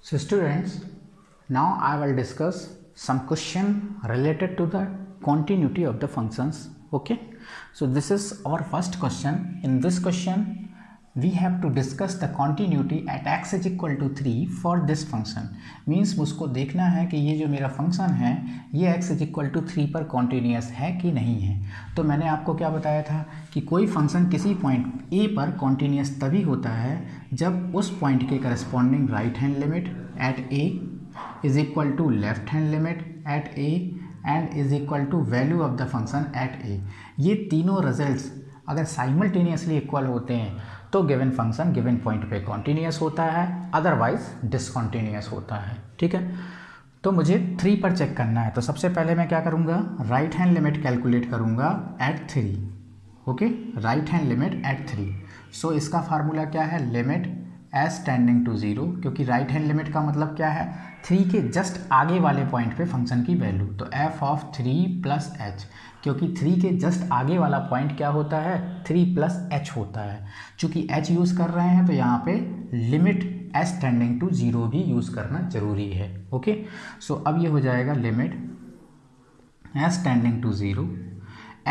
So students, now I will discuss some question related to the continuity of the functions. Okay, so this is our first question. In this question we have to discuss the continuity at x is equal to 3 for this function. Means मुझको देखना है कि ये जो मेरा function है ये x is equal to 3 पर कॉन्टीन्यूस है कि नहीं है। तो मैंने आपको क्या बताया था कि कोई फंक्शन किसी पॉइंट a पर कॉन्टीन्यूस तभी होता है जब उस पॉइंट के corresponding right hand limit at a is equal to left hand limit at a and is equal to value of the function at a। ये तीनों रिजल्ट्स अगर साइमल्टेनियसली इक्वल होते हैं तो गिवन फंक्शन गिवन पॉइंट पे continuous होता है, otherwise discontinuous होता है। ठीक है, तो मुझे 3 पर चेक करना है। तो सबसे पहले मैं क्या करूँगा, राइट हैंड लिमिट कैलकुलेट करूँगा at 3। Okay, right hand limit at 3। So इसका फार्मूला क्या है, लिमिट एज टेंडिंग टू 0, क्योंकि राइट हैंड लिमिट का मतलब क्या है, 3 के जस्ट आगे वाले पॉइंट पे फंक्शन की वैल्यू। तो f ऑफ 3 प्लस एच, क्योंकि 3 के जस्ट आगे वाला पॉइंट क्या होता है, 3 प्लस एच होता है। चूँकि h यूज़ कर रहे हैं तो यहाँ पे लिमिट एज टेंडिंग टू 0 भी यूज़ करना जरूरी है। ओके, सो अब ये हो जाएगा limit as tending to 0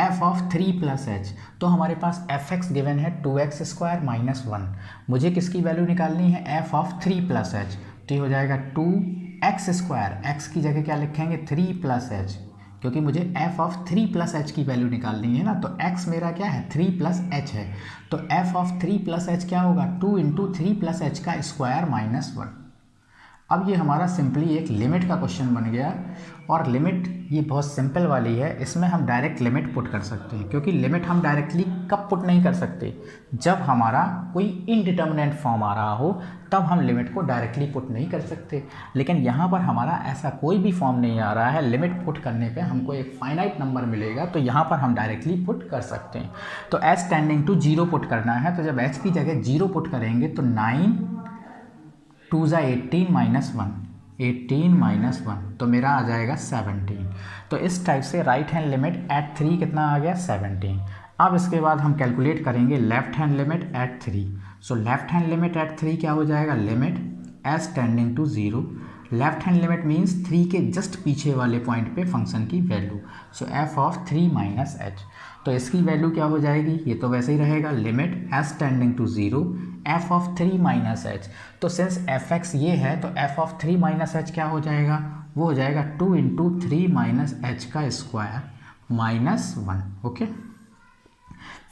f of 3 plus h. तो हमारे पास एफ एक्स गिवन है 2x स्क्वायर माइनस 1। मुझे किसकी वैल्यू निकालनी है, f ऑफ 3 प्लस एच। तो ये हो जाएगा 2x स्क्वायर, x की जगह क्या लिखेंगे 3 प्लस एच, क्योंकि मुझे f ऑफ 3 प्लस एच की वैल्यू निकालनी है ना। तो x मेरा क्या है 3 प्लस एच है, तो f ऑफ 3 प्लस एच क्या होगा 2 इंटू 3 प्लस एच का स्क्वायर माइनस 1। अब ये हमारा सिंपली एक लिमिट का क्वेश्चन बन गया, और लिमिट ये बहुत सिंपल वाली है, इसमें हम डायरेक्ट लिमिट पुट कर सकते हैं। क्योंकि लिमिट हम डायरेक्टली कब पुट नहीं कर सकते, जब हमारा कोई इनडिटर्मिनेंट फॉर्म आ रहा हो तब हम लिमिट को डायरेक्टली पुट नहीं कर सकते। लेकिन यहाँ पर हमारा ऐसा कोई भी फॉर्म नहीं आ रहा है, लिमिट पुट करने पे हमको एक फाइनाइट नंबर मिलेगा, तो यहाँ पर हम डायरेक्टली पुट कर सकते हैं। तो एच टेंडिंग टू 0 पुट करना है, तो जब एच की जगह 0 पुट करेंगे तो 9 2 ज़ा 18 माइनस 1, 18 माइनस 1, तो मेरा आ जाएगा 17। तो इस टाइप से राइट हैंड लिमिट एट 3 कितना आ गया 17। अब इसके बाद हम कैलकुलेट करेंगे left hand limit at 3। So left hand limit at 3 क्या हो जाएगा, limit as tending to 0। Left hand limit means 3 के जस्ट पीछे वाले पॉइंट पे फंक्शन की value. So f of 3 minus h, तो इसकी वैल्यू क्या हो जाएगी, ये तो वैसे ही रहेगा, limit as tending to 0 f of 3 minus h. तो सिंस एफ एक्स ये है तो f ऑफ 3 माइनस एच क्या हो जाएगा, वो हो जाएगा 2 इंटू 3 माइनस एच का स्क्वायर माइनस 1। ओके,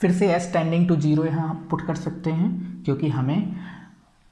फिर से एच टेंडिंग टू 0 यहाँ हम पुट कर सकते हैं, क्योंकि हमें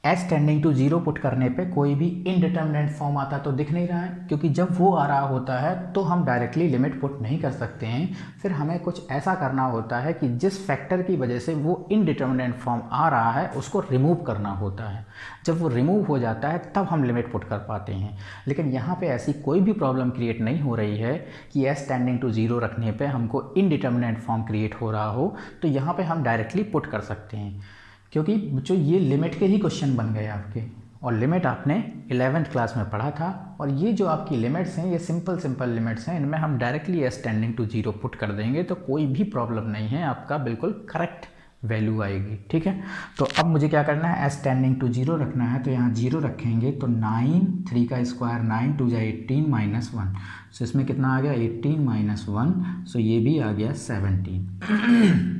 एच टेंडिंग टू 0 पुट करने पे कोई भी इनडिटर्मिनेंट फॉर्म आता तो दिख नहीं रहा है, क्योंकि जब वो आ रहा होता है तो हम डायरेक्टली लिमिट पुट नहीं कर सकते हैं। फिर हमें कुछ ऐसा करना होता है कि जिस फैक्टर की वजह से वो इनडिटर्मिनेंट फॉर्म आ रहा है उसको रिमूव करना होता है। जब वो रिमूव हो जाता है तब हम लिमिट पुट कर पाते हैं। लेकिन यहाँ पर ऐसी कोई भी प्रॉब्लम क्रिएट नहीं हो रही है कि एच टेंडिंग टू 0 रखने पर हमको इनडिटर्मिनेंट फॉर्म क्रिएट हो रहा हो, तो यहाँ पर हम डायरेक्टली पुट कर सकते हैं। क्योंकि जो ये लिमिट के ही क्वेश्चन बन गए आपके, और लिमिट आपने 11th क्लास में पढ़ा था, और ये जो आपकी लिमिट्स हैं ये सिंपल लिमिट्स हैं, इनमें हम directly h tending to 0 put कर देंगे तो कोई भी प्रॉब्लम नहीं है, आपका बिल्कुल करेक्ट वैल्यू आएगी। ठीक है, तो अब मुझे क्या करना है, एच टेंडिंग टू 0 रखना है, तो यहाँ 0 रखेंगे तो 9 3 का स्क्वायर 9 2 ज़ा 18 माइनस 1। सो इसमें कितना आ गया 18 माइनस 1, सो ये भी आ गया 17।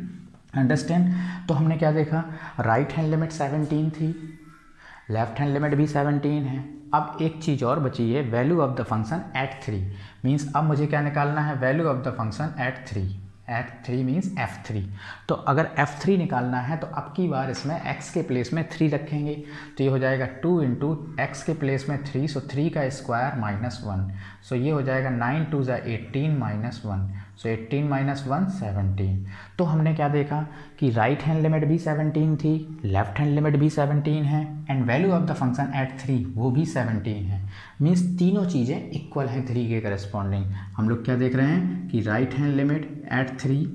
अंडरस्टैंड। तो हमने क्या देखा, राइट हैंड लिमिट 17 थी, लेफ्ट हैंड लिमिट भी 17 है। अब एक चीज़ और बची है, value of the function at 3। Means अब मुझे क्या निकालना है, value of the function at 3। At 3 means f3। तो अगर f3 निकालना है तो अब की बार इसमें x के प्लेस में 3 रखेंगे, तो ये हो जाएगा 2 इंटू एक्स के प्लेस में 3, सो 3 का स्क्वायर माइनस 1। सो ये हो जाएगा 9 2 ज़ा 18 माइनस 1, सो 18 माइनस 1 17। तो हमने क्या देखा कि राइट हैंड लिमिट भी 17 थी, लेफ्ट हैंड लिमिट भी 17 है, and value of the function at 3 वो भी 17 है। मीन्स तीनों चीज़ें इक्वल हैं 3 के करस्पॉन्डिंग। हम लोग क्या देख रहे हैं कि right hand limit at 3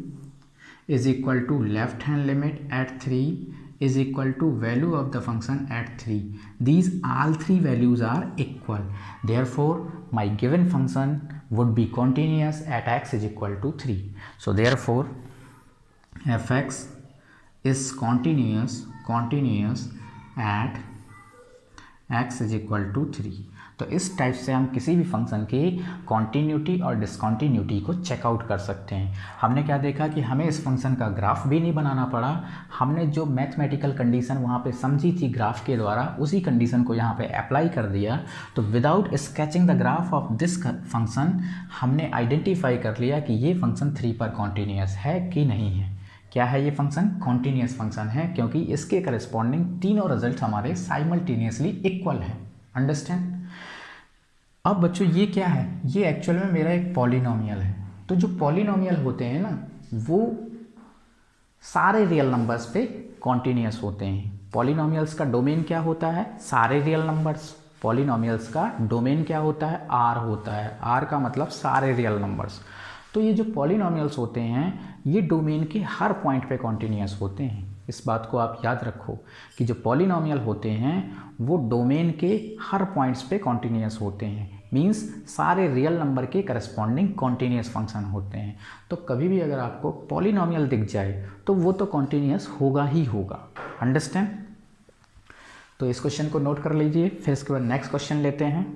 is equal to left hand limit at 3 is equal to value of the function at 3। These all 3 values are equal, therefore my given function would be continuous at x is equal to 3. So therefore fx is continuous at x is equal to 3। तो इस type से हम किसी भी function की continuity और डिसकॉन्टीन्यूटी को checkout कर सकते हैं। हमने क्या देखा कि हमें इस फंक्शन का ग्राफ भी नहीं बनाना पड़ा, हमने जो मैथमेटिकल कंडीशन वहाँ पे समझी थी ग्राफ के द्वारा उसी कंडीशन को यहाँ पे अप्लाई कर दिया। तो without sketching the graph of this function हमने आइडेंटिफाई कर लिया कि ये फंक्शन 3 पर कॉन्टीन्यूअस है कि नहीं है। क्या है ये फंक्शन? कॉन्टीन्यूअस फंक्शन है, क्योंकि इसके करस्पॉन्डिंग तीनों रिजल्ट हमारे साइमल्टेनियसली इक्वल हैं। अंडरस्टैंड? अब बच्चों ये क्या है? ये एक्चुअल में मेरा एक पॉलिनोमियल है। तो जो पॉलिनोमियल होते हैं ना वो सारे रियल नंबर्स पे कॉन्टीन्यूअस होते हैं। पॉलिनोमियल्स का डोमेन क्या होता है? सारे रियल नंबर्स। पॉलिनोमियल्स का डोमेन क्या होता है? आर होता है। आर का मतलब सारे रियल नंबर्स। तो ये जो पॉलिनोमियल्स होते हैं ये डोमेन के हर पॉइंट पे कॉन्टीन्यूअस होते हैं। इस बात को आप याद रखो कि जो पॉलिनोमियल होते हैं वो डोमेन के हर पॉइंट्स पे कॉन्टीन्यूअस होते हैं, मींस सारे रियल नंबर के करस्पॉन्डिंग कॉन्टीन्यूअस फंक्शन होते हैं। तो कभी भी अगर आपको पॉलिनोमियल दिख जाए तो वो तो कॉन्टीन्यूअस होगा ही होगा। अंडरस्टैंड? तो इस क्वेश्चन को नोट कर लीजिए, फिर इसके बाद नेक्स्ट क्वेश्चन लेते हैं।